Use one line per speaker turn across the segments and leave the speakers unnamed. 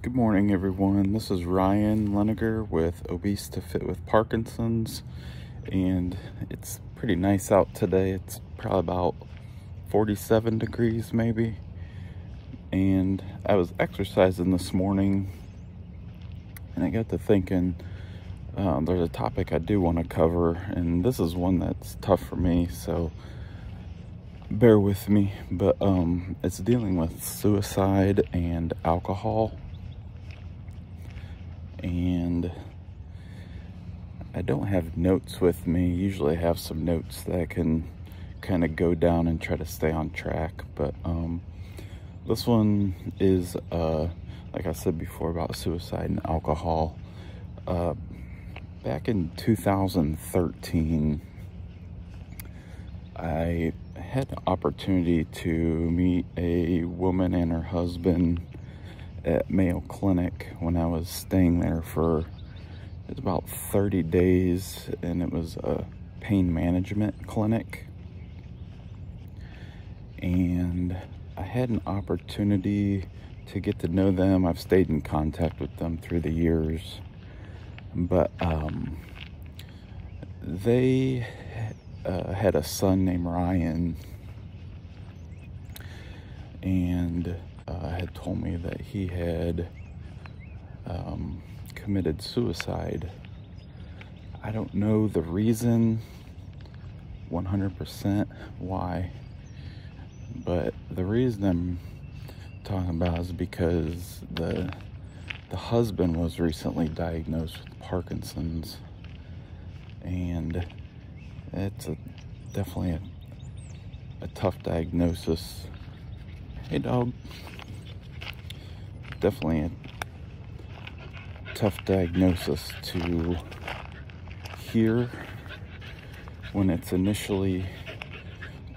Good morning, everyone. This is Ryan Leniger with Obese to Fit with Parkinson's, and it's pretty nice out today. It's probably about 47 degrees maybe, and I was exercising this morning, and I got to thinking there's a topic I do want to cover, and this is one that's tough for me, so bear with me, but it's dealing with suicide and alcohol. And I don't have notes with me. Usually I have some notes that I can kind of go down and try to stay on track, but this one is like I said before about suicide and alcohol. Back in 2013, I had the opportunity to meet a woman and her husband at Mayo Clinic when I was staying there for about 30 days, and it was a pain management clinic. And I had an opportunity to get to know them. I've stayed in contact with them through the years, but they had a son named Ryan, and had told me that he had committed suicide. I don't know the reason 100% why, but the reason I'm talking about is because the husband was recently diagnosed with Parkinson's, and it's definitely a tough diagnosis. Hey, dog. Definitely a tough diagnosis to hear when it's initially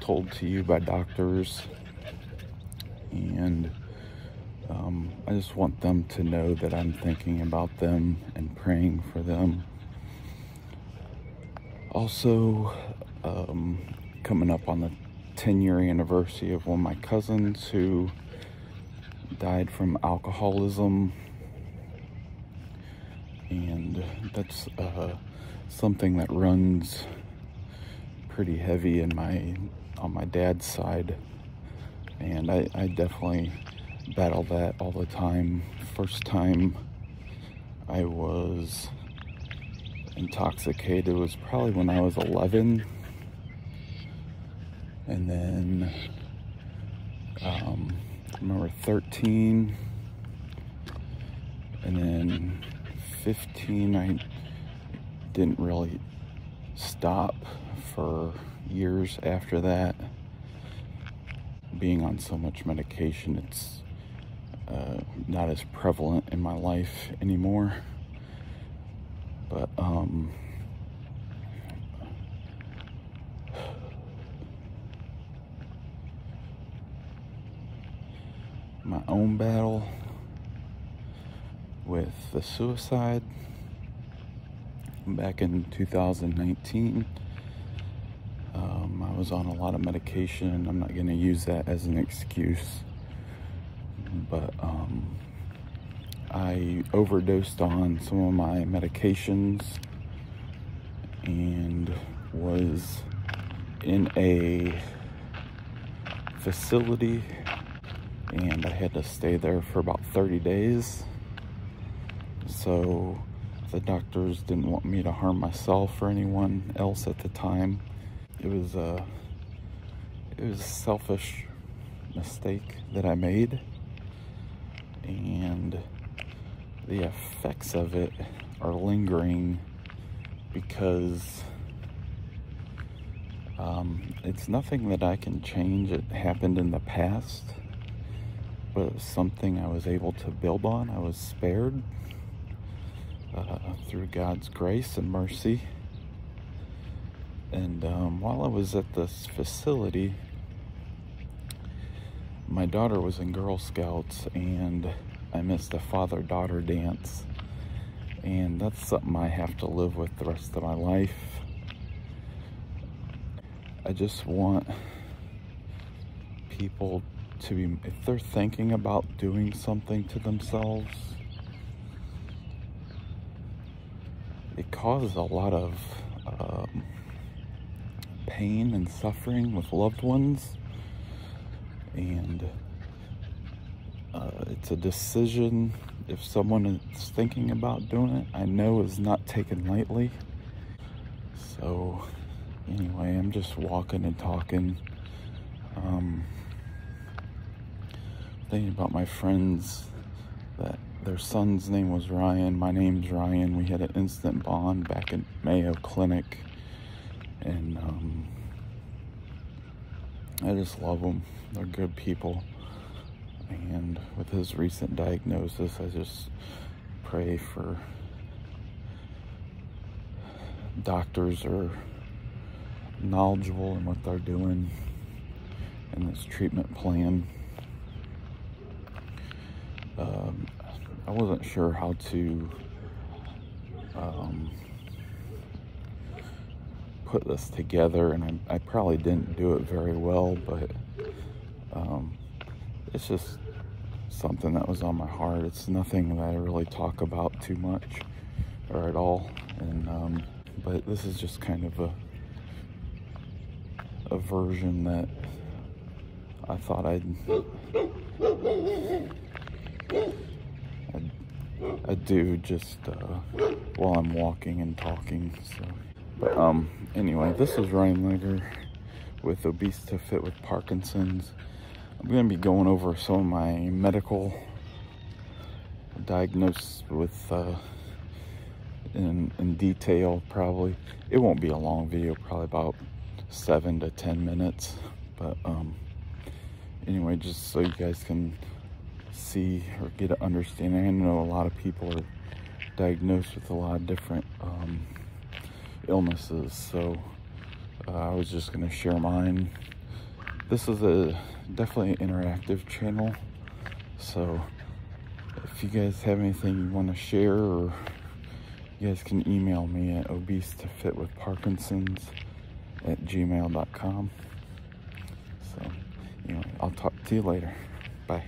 told to you by doctors, and I just want them to know that I'm thinking about them and praying for them. Also, coming up on the 10-year anniversary of one of my cousins who died from alcoholism, and that's something that runs pretty heavy on my dad's side, and I definitely battle that all the time. First time I was intoxicated was probably when I was 11, and then I remember 13, and then 15, I didn't really stop for years after that. Being on so much medication, it's not as prevalent in my life anymore. But my own battle with the suicide back in 2019, I was on a lot of medication. I'm not going to use that as an excuse, but I overdosed on some of my medications and was in a facility, and I had to stay there for about 30 days. So the doctors didn't want me to harm myself or anyone else at the time. It was a selfish mistake that I made, and the effects of it are lingering because it's nothing that I can change. It happened in the past, but it's something I was able to build on. I was spared through God's grace and mercy. And while I was at this facility, my daughter was in Girl Scouts, and I missed a father-daughter dance, and that's something I have to live with the rest of my life. I just want people to be, if they're thinking about doing something to themselves, it causes a lot of pain and suffering with loved ones, and it's a decision, if someone is thinking about doing it, I know is not taken lightly. So anyway, I'm just walking and talking, thinking about my friends, that their son's name was Ryan, my name's Ryan. We had an instant bond back at Mayo Clinic, and I just love them. They're good people, and with his recent diagnosis, I just pray for doctors are knowledgeable in what they're doing in this treatment plan. I wasn't sure how to put this together, and I probably didn't do it very well, but it's just something that was on my heart. It's nothing that I really talk about too much or at all, and but this is just kind of a version that I thought I'd do just while I'm walking and talking. So, but anyway, this is Ryan Lineker with Obese to Fit with Parkinson's. I'm going to be going over some of my medical diagnosis with in detail. Probably it won't be a long video, probably about 7 to 10 minutes, but anyway, just so you guys can see or get an understanding. I know a lot of people are diagnosed with a lot of different illnesses, so I was just going to share mine. This is definitely an interactive channel, so if you guys have anything you want to share, or you guys can email me at obesetofitwithparkinsons@gmail.com. So anyway, I'll talk to you later. Bye.